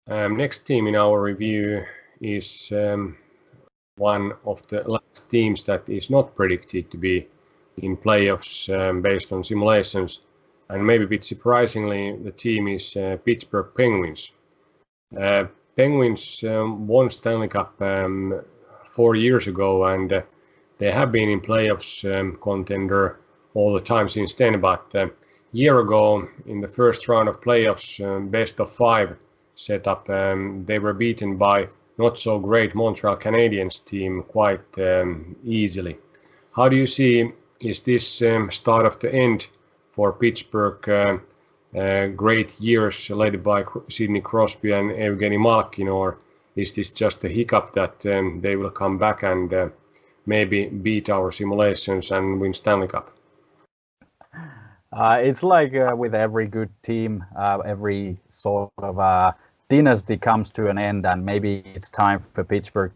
Next team in our review is one of the last teams that is not predicted to be in playoffs based on simulations. And maybe a bit surprisingly, the team is Pittsburgh Penguins. Penguins won Stanley Cup 4 years ago, and they have been in playoffs contender all the time since then. But a year ago, in the first round of playoffs, best of 5 setup, they were beaten by not so great Montreal Canadiens team quite easily. How do you see, is this start of the end for Pittsburgh? Great years led by Sidney Crosby and Evgeny Malkin, or is this just a hiccup that they will come back and maybe beat our simulations and win Stanley Cup? It's like with every good team, every sort of dynasty comes to an end, and maybe it's time for Pittsburgh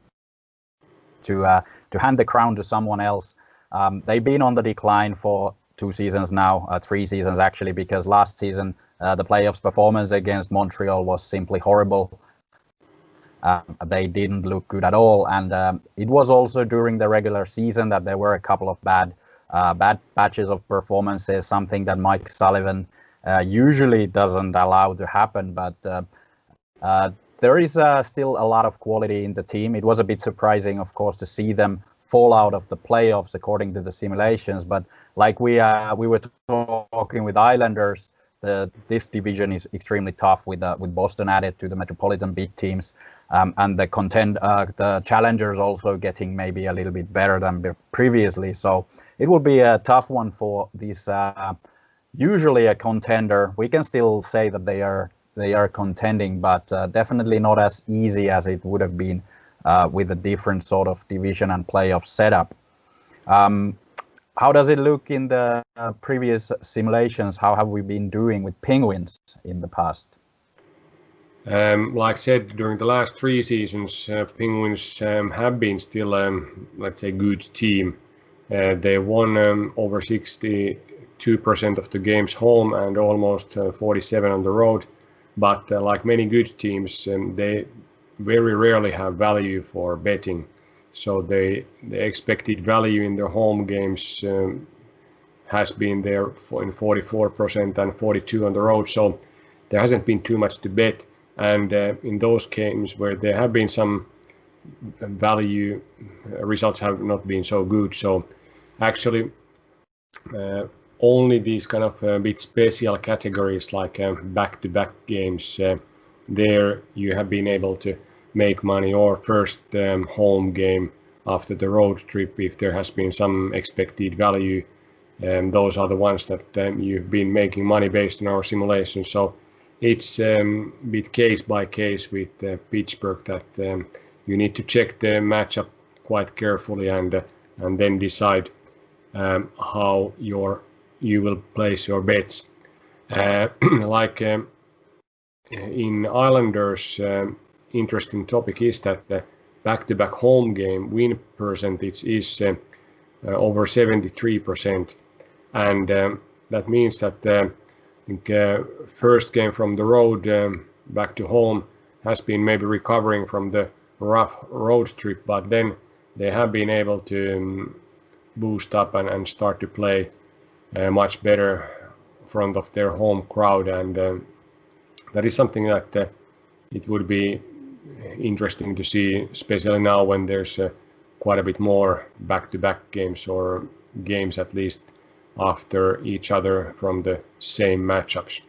to hand the crown to someone else. They've been on the decline for 2 seasons now, 3 seasons actually, because last season the playoffs performance against Montreal was simply horrible. They didn't look good at all, and it was also during the regular season that there were a couple of bad patches of performances, something that Mike Sullivan usually doesn't allow to happen, but there is still a lot of quality in the team. It was a bit surprising, of course, to see them fall out of the playoffs according to the simulations, but like we were talking with Islanders, this division is extremely tough with Boston added to the metropolitan big teams, and the challengers also getting maybe a little bit better than previously. So it will be a tough one for this usually a contender. We can still say that they are contending, but definitely not as easy as it would have been with a different sort of division and playoff setup. How does it look in the previous simulations? How have we been doing with Penguins in the past? Like I said, during the last 3 seasons, Penguins have been still, let's say, good team. They won over 62% of the games home and almost 47 on the road. But like many good teams, they very rarely have value for betting. So the expected value in their home games has been there in 44% and 42 on the road. So there hasn't been too much to bet. And in those games where there have been some value, results have not been so good. So actually, only these kind of bit special categories like back-to-back games, there you have been able to make money, or first home game after the road trip if there has been some expected value. Those are the ones that you've been making money based on our simulation. So it's a bit case by case with Pittsburgh that you need to check the matchup quite carefully and then decide how you will place your bets. Like in Islanders, interesting topic is that the back-to-back home game win percentage is over 73%, and that means that I think first game from the road back to home has been maybe recovering from the rough road trip, but then they have been able to boost up and start to play much better in front of their home crowd, and that is something that it would be interesting to see, especially now when there's quite a bit more back-to-back games, or games at least after each other from the same matchups.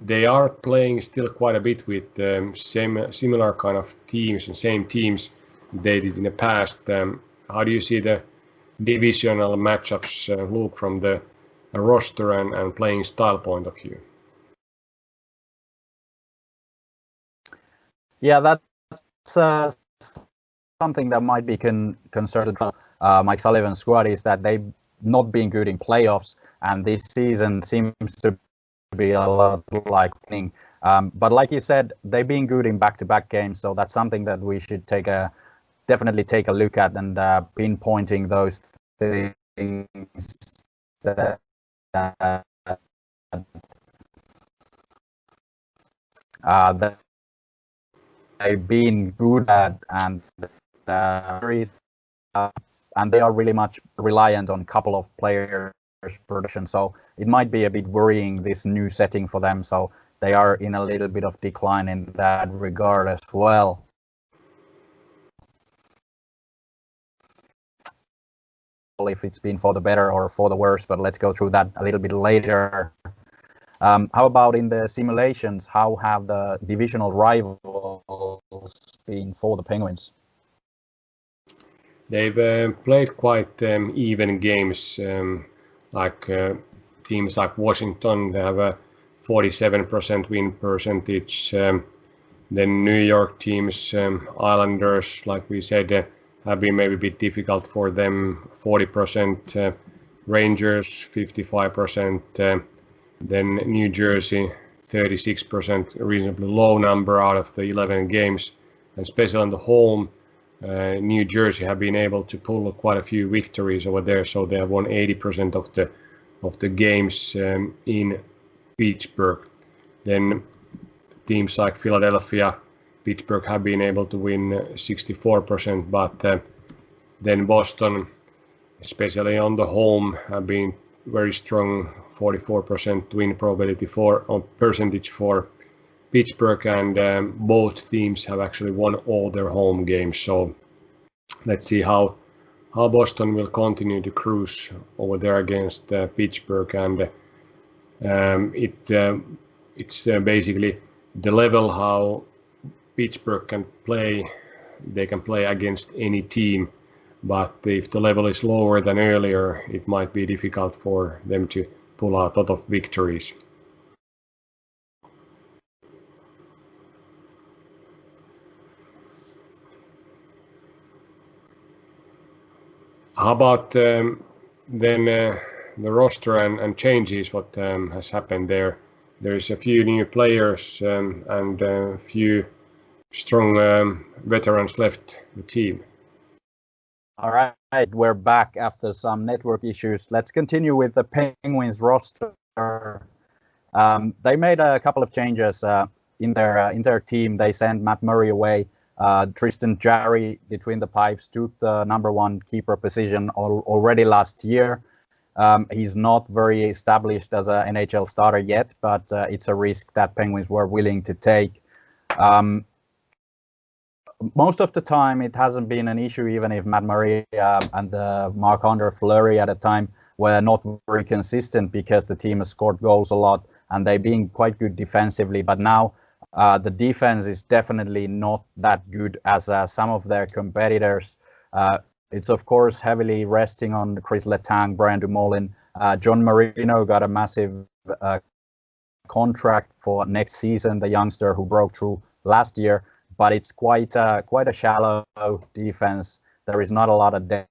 They are playing still quite a bit with similar kind of teams and same teams they did in the past. How do you see the divisional matchups look from the roster and playing style point of view? Yeah, that's something that might be concerted from Mike Sullivan's squad, is that they've not been good in playoffs, and this season seems to be a lot like winning. But like you said, they've been good in back-to-back games, so that's something that we should definitely take a look at, and pinpointing those things that they've been good at, and they are really much reliant on a couple of players' production. So it might be a bit worrying, this new setting for them. So they are in a little bit of decline in that regard as well. If it's been for the better or for the worse, but let's go through that a little bit later. How about in the simulations? How have the divisional rivals been for the Penguins? They've played quite even games, teams like Washington. They have a 47% win percentage. Then New York teams, Islanders, like we said, have been maybe a bit difficult for them. 40%. Rangers 55%. Then New Jersey 36%, a reasonably low number out of the 11 games, and especially on the home. New Jersey have been able to pull quite a few victories over there, so they have won 80% of the games in Pittsburgh. Then teams like Philadelphia, Pittsburgh have been able to win 64%, but then Boston, especially on the home, have been very strong, 44% win probability percentage for Pittsburgh, and both teams have actually won all their home games. So let's see how Boston will continue to cruise over there against Pittsburgh, and it's basically the level how Pittsburgh can play. They can play against any team, but if the level is lower than earlier, it might be difficult for them to pull out a lot of victories. How about then the roster and changes, what has happened there? There's a few new players and a few strong veterans left the team. All right, we're back after some network issues. Let's continue with the Penguins roster. They made a couple of changes in their team. They sent Matt Murray away. Tristan Jarry between the pipes took the #1 keeper position already last year. He's not very established as an NHL starter yet, but it's a risk that Penguins were willing to take. Most of the time, it hasn't been an issue, even if Matt Murray and Marc-Andre Fleury at the time were not very consistent, because the team has scored goals a lot and they've been quite good defensively. But now the defense is definitely not that good as some of their competitors. It's of course heavily resting on Chris Letang, Brian Dumoulin. John Marino got a massive contract for next season, the youngster who broke through last year. But it's quite a shallow defense. There is not a lot of depth.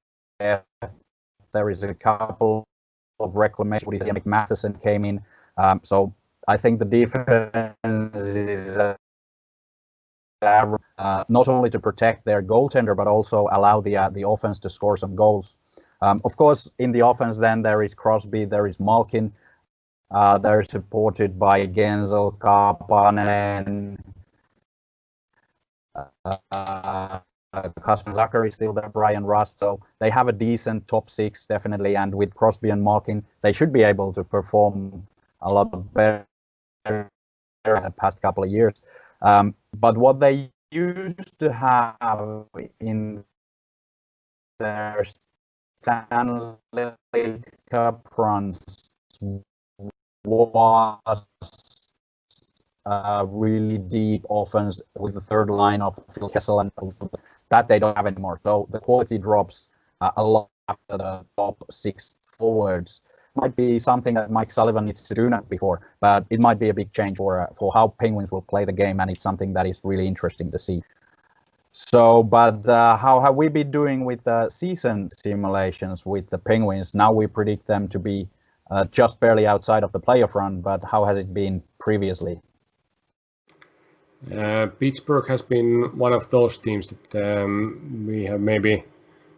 There is a couple of reclamations. Yannick Matheson came in. So I think the defense is not only to protect their goaltender, but also allow the offense to score some goals. Of course, in the offense, then there is Crosby, there is Malkin. They're supported by Genzel, Kapanen. Kasper Zucker is still there, Brian Rust, so they have a decent top six definitely, and with Crosby and Malkin, they should be able to perform a lot better in the past couple of years. But what they used to have in their Stanley Cup runs was really deep offense with the third line of Phil Kessel, and that they don't have anymore. So the quality drops a lot after the top six forwards. Might be something that Mike Sullivan needs to do now before, but it might be a big change for how Penguins will play the game, and it's something that is really interesting to see. So, but how have we been doing with the season simulations with the Penguins? Now we predict them to be just barely outside of the playoff run, but how has it been previously? Pittsburgh has been one of those teams that we have maybe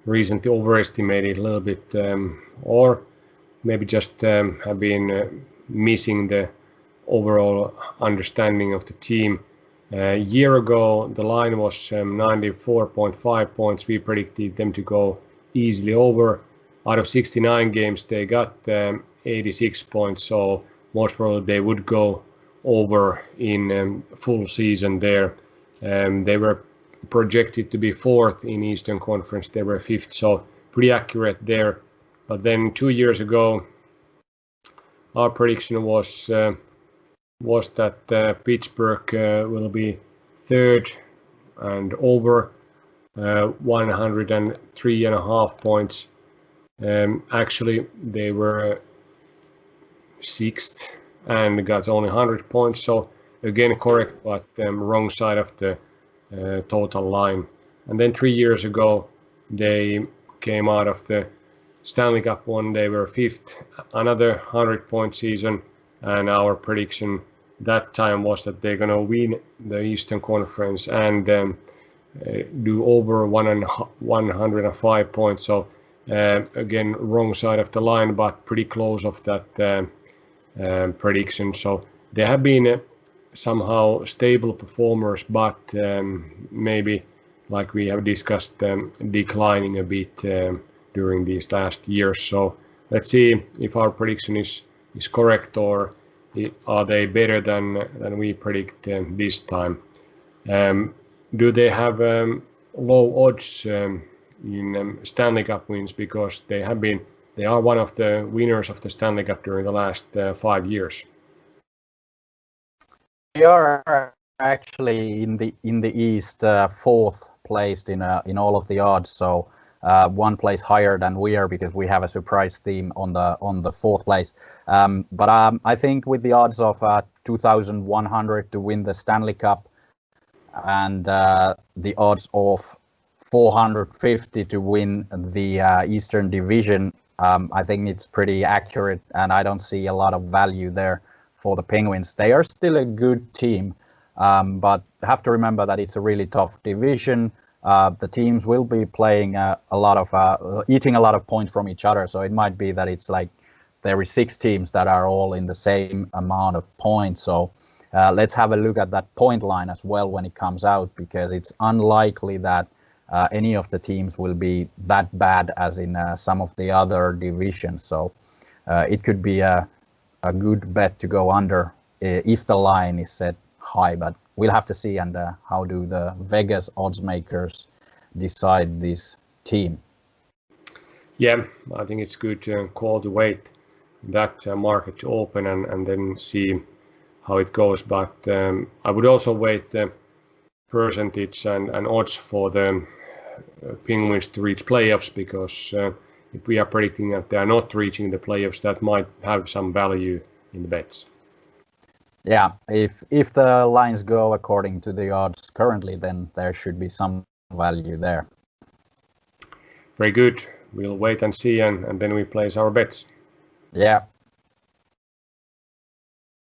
recently overestimated a little bit, or maybe just have been missing the overall understanding of the team. A year ago, the line was 94.5 points. We predicted them to go easily over. Out of 69 games, they got 86 points, so most probably they would go over in full season there. They were projected to be fourth in Eastern Conference. They were fifth, so pretty accurate there. But then 2 years ago, our prediction was that Pittsburgh will be third and over 103.5 points. Actually, they were sixth and got only 100 points. So again, correct, but wrong side of the total line. And then 3 years ago, they came out of the Stanley Cup one. They were fifth, another 100-point season. And our prediction that time was that they're going to win the Eastern Conference and do over 105 points. So again, wrong side of the line, but pretty close of that prediction. So they have been somehow stable performers, but maybe, like we have discussed, declining a bit during these last years. So let's see if our prediction is correct, or are they better than we predict this time. Do they have low odds in Stanley Cup wins, because they are one of the winners of the Stanley Cup during the last 5 years? We are actually in the East fourth placed in all of the odds, so one place higher than we are, because we have a surprise team on the fourth place. But I think with the odds of 2,100 to win the Stanley Cup and the odds of 450 to win the Eastern Division, I think it's pretty accurate, and I don't see a lot of value there for the Penguins. They are still a good team, but have to remember that it's a really tough division. The teams will be playing eating a lot of points from each other. So it might be that it's like there are 6 teams that are all in the same amount of points. So let's have a look at that point line as well when it comes out, because it's unlikely that any of the teams will be that bad as in some of the other divisions. So it could be a good bet to go under if the line is set high, but we'll have to see. And how do the Vegas odds makers decide this team? Yeah, I think it's good to call to wait that market to open and then see how it goes. But I would also wait the percentage and odds for the Penguins to reach playoffs, because if we are predicting that they are not reaching the playoffs, that might have some value in the bets. Yeah, if the lines go according to the odds currently, then there should be some value there. Very good. We'll wait and see, and then we place our bets. Yeah.